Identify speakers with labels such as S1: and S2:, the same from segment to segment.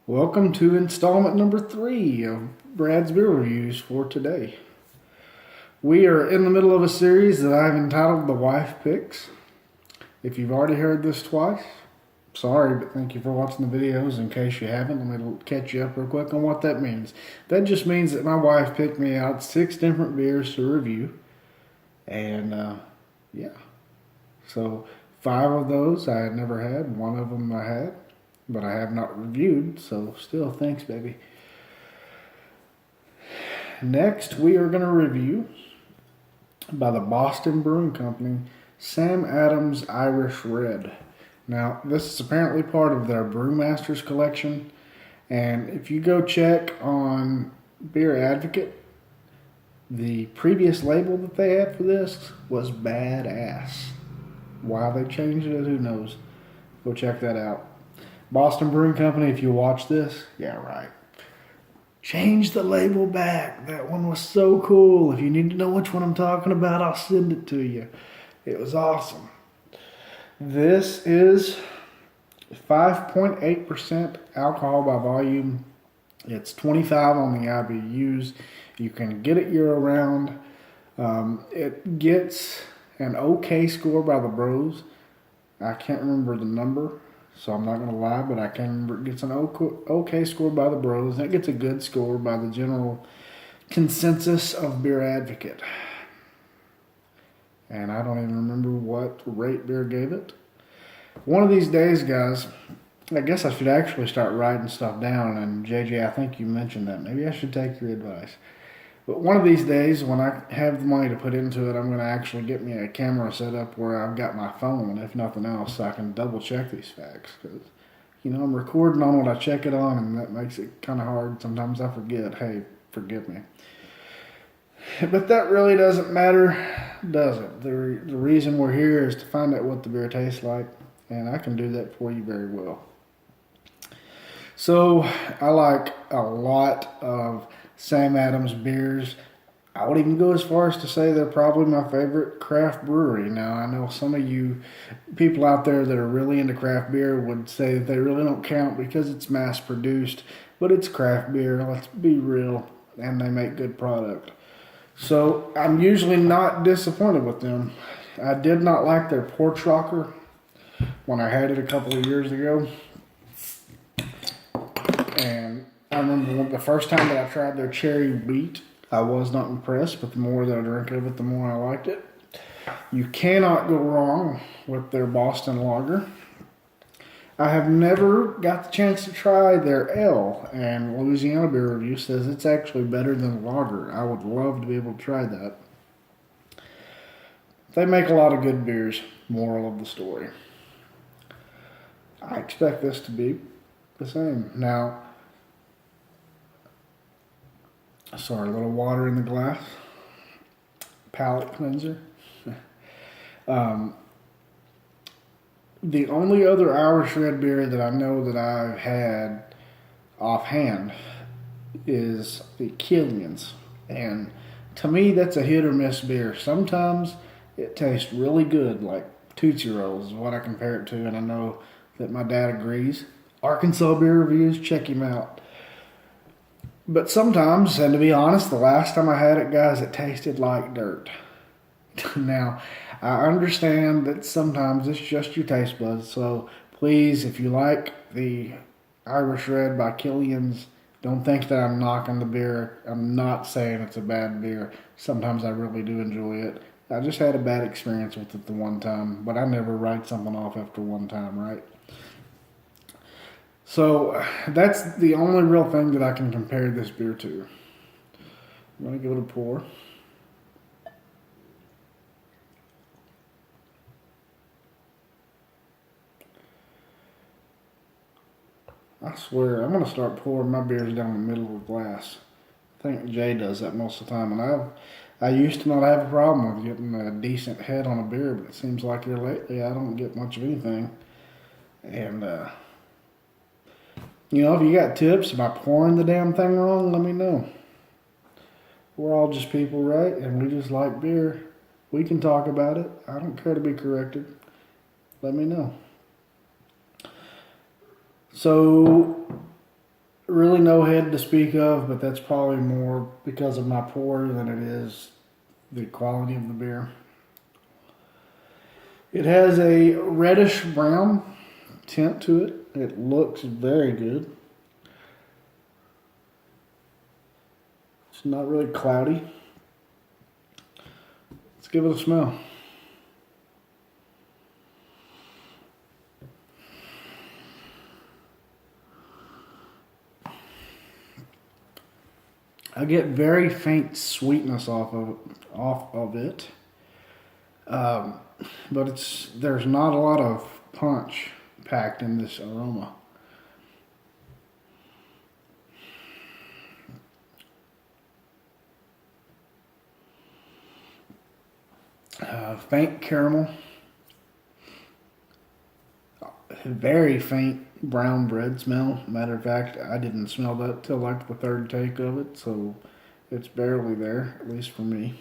S1: Welcome to installment number 3 of Brad's Beer Reviews for today. We are in the middle of a series that I've entitled The Wife Picks. If you've already heard this twice, sorry, but thank you for watching the videos. In case you haven't, let me catch you up real quick on what that means. That just means that my wife picked me out 6 different beers to review. And, yeah. So, 5 of those I had never had, 1 of them I had. But I have not reviewed, so still, thanks, baby. Next, we are going to review, by the Boston Brewing Company, Sam Adams Irish Red. Now, this is apparently part of their Brewmasters collection, and if you go check on Beer Advocate, the previous label that they had for this was badass. Why they changed it, who knows? Go check that out. Boston Brewing Company, if you watch this, yeah, right. Change the label back. That one was so cool. If you need to know which one I'm talking about, I'll send it to you. It was awesome. This is 5.8% alcohol by volume. It's 25 on the IBUs. You can get it year-round. It gets an okay score by the bros. I can't remember the number, so I'm not going to lie, but I can remember it gets an okay score by the bros, and it gets a good score by the general consensus of Beer Advocate. And I don't even remember what Rate Beer gave it. One of these days, guys, I guess I should actually start writing stuff down, and JJ, I think you mentioned that. Maybe I should take your advice. But one of these days, when I have the money to put into it, I'm going to actually get me a camera set up where I've got my phone, if nothing else, so I can double check these facts. Because, I'm recording on what I check it on, and that makes it kind of hard. Sometimes I forget. Hey, forgive me. But that really doesn't matter, does it? The reason we're here is to find out what the beer tastes like, and I can do that for you very well. So, I like a lot of Sam Adams beers. I would even go as far as to say they're probably my favorite craft brewery. Now, I know some of you people out there that are really into craft beer would say that they really don't count because it's mass produced, but it's craft beer, let's be real, and they make good product. So, I'm usually not disappointed with them. I did not like their Porch Rocker when I had it a couple of years ago. And I remember the first time that I tried their cherry wheat, I was not impressed, but the more that I drank of it, the more I liked it. You cannot go wrong with their Boston Lager. I have never got the chance to try their ale, and Louisiana Beer Review says it's actually better than lager. I would love to be able to try that. They make a lot of good beers, moral of the story. I expect this to be the same. Now, sorry, a little water in the glass. Palate cleanser. The only other Irish red beer that I know that I've had offhand is the Killian's. And to me, that's a hit or miss beer. Sometimes it tastes really good, like Tootsie Rolls is what I compare it to, and I know that my dad agrees. Arkansas Beer Reviews, check him out. But sometimes, and to be honest, the last time I had it, guys, it tasted like dirt. Now, I understand that sometimes it's just your taste buds, so please, if you like the Irish Red by Killian's, don't think that I'm knocking the beer. I'm not saying it's a bad beer. Sometimes I really do enjoy it. I just had a bad experience with it the one time, but I never write something off after one time, right? So, that's the only real thing that I can compare this beer to. I'm going to give it a pour. I swear, I'm going to start pouring my beers down the middle of the glass. I think Jay does that most of the time, and I used to not have a problem with getting a decent head on a beer, but it seems like here lately I don't get much of anything. And, if you got tips about pouring the damn thing wrong, let me know. We're all just people, right? And we just like beer. We can talk about it. I don't care to be corrected. Let me know. So, really no head to speak of, but that's probably more because of my pour than it is the quality of the beer. It has a reddish brown tint to it. It looks very good. It's not really cloudy. Let's give it a smell. I get very faint sweetness off of it, but there's not a lot of punch packed in this aroma. Faint caramel, very faint brown bread smell. Matter of fact, I didn't smell that till like the third take of it, so it's barely there, at least for me.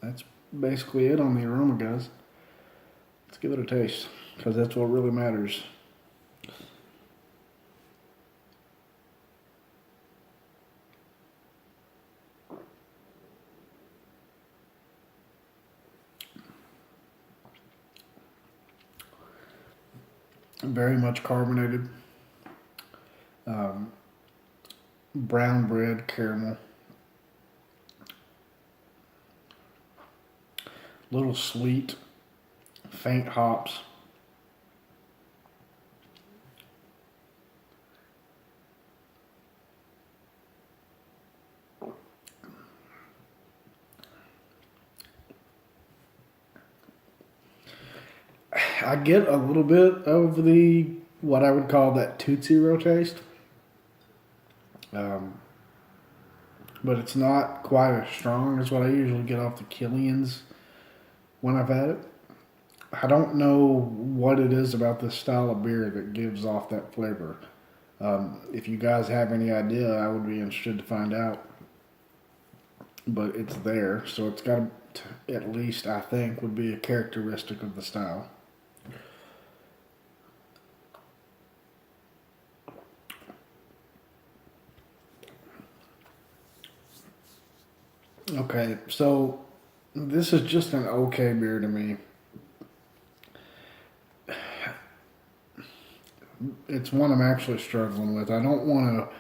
S1: That's basically it on the aroma, guys. Let's give it a taste, because that's what really matters. Very much carbonated. Brown bread caramel. Little sweet, faint hops. I get a little bit of the what I would call that Tootsie Roll taste, but it's not quite as strong as what I usually get off the Killian's when I've had it. I don't know what it is about this style of beer that gives off that flavor. If you guys have any idea, I would be interested to find out. But it's there, so it's got to, at least I think, would be a characteristic of the style. Okay, so this is just an okay beer to me. It's one I'm actually struggling with. I don't want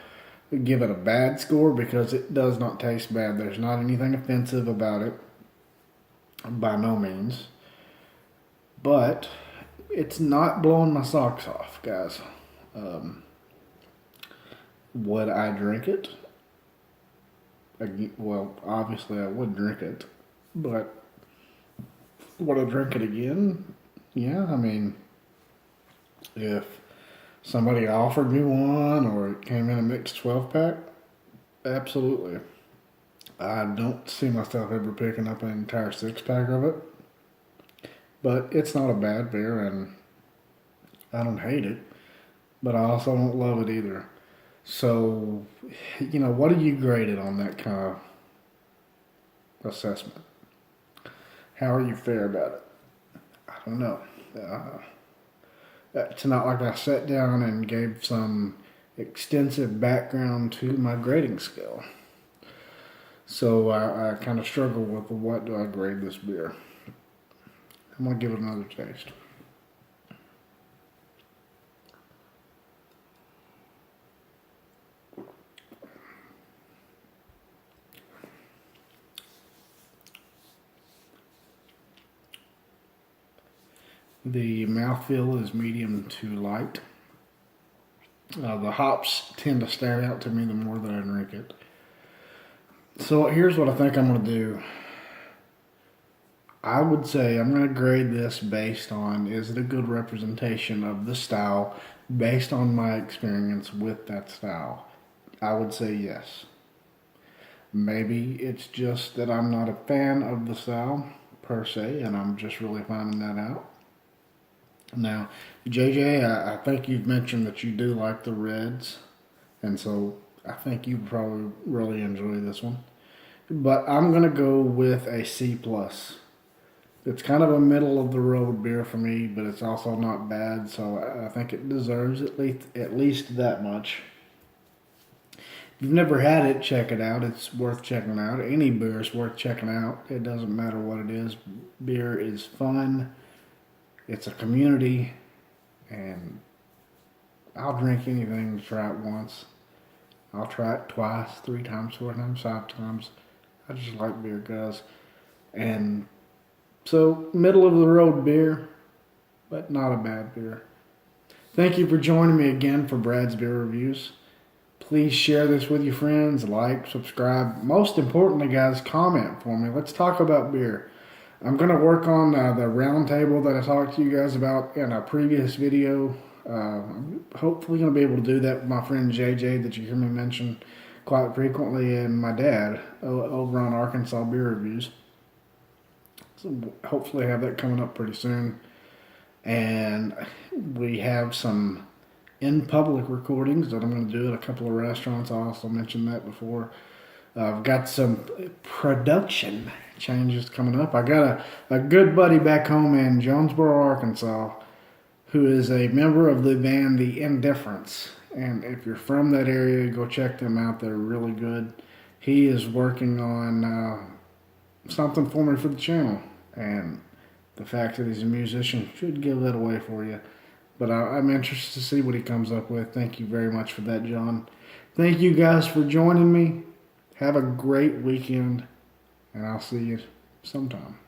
S1: to give it a bad score because it does not taste bad. There's not anything offensive about it, by no means. But it's not blowing my socks off, guys. Would I drink it? Well, obviously I would drink it, but would I drink it again? Yeah, I mean, if somebody offered me one or it came in a mixed 12 pack, absolutely. I don't see myself ever picking up an entire 6 pack of it, but it's not a bad beer and I don't hate it, but I also don't love it either. So, what do you grade it on that kind of assessment? How are you fair about it? I don't know. It's not like I sat down and gave some extensive background to my grading scale. So I kind of struggle with what do I grade this beer. I'm going to give it another taste. The mouthfeel is medium to light. The hops tend to stand out to me the more that I drink it. So here's what I think I'm going to do. I would say I'm going to grade this based on, is it a good representation of the style based on my experience with that style? I would say yes. Maybe it's just that I'm not a fan of the style per se and I'm just really finding that out. Now, JJ, I think you've mentioned that you do like the reds, and so I think you probably really enjoy this one. But I'm going to go with a C+. It's kind of a middle of the road beer for me, but it's also not bad. So I think it deserves at least that much. If you've never had it, check it out. It's worth checking out. Any beer is worth checking out. It doesn't matter what it is. Beer is fun. It's a community, and I'll drink anything to try it once. I'll try it twice, 3 times, 4 times, 5 times. I just like beer, guys. And so, middle of the road beer, but not a bad beer. Thank you for joining me again for Brad's Beer Reviews. Please share this with your friends, like, subscribe. Most importantly, guys, comment for me. Let's talk about beer. I'm going to work on the round table that I talked to you guys about in a previous video. I'm hopefully going to be able to do that with my friend JJ that you hear me mention quite frequently, and my dad over on Arkansas Beer Reviews. So hopefully have that coming up pretty soon. And we have some in-public recordings that I'm going to do at a couple of restaurants. I also mentioned that before. I've got some production changes coming up. I got a good buddy back home in Jonesboro, Arkansas, who is a member of the band The Indifference. And if you're from that area, go check them out. They're really good. He is working on something for me for the channel. And the fact that he's a musician should give that away for you. But I'm interested to see what he comes up with. Thank you very much for that, John. Thank you guys for joining me. Have a great weekend, and I'll see you sometime.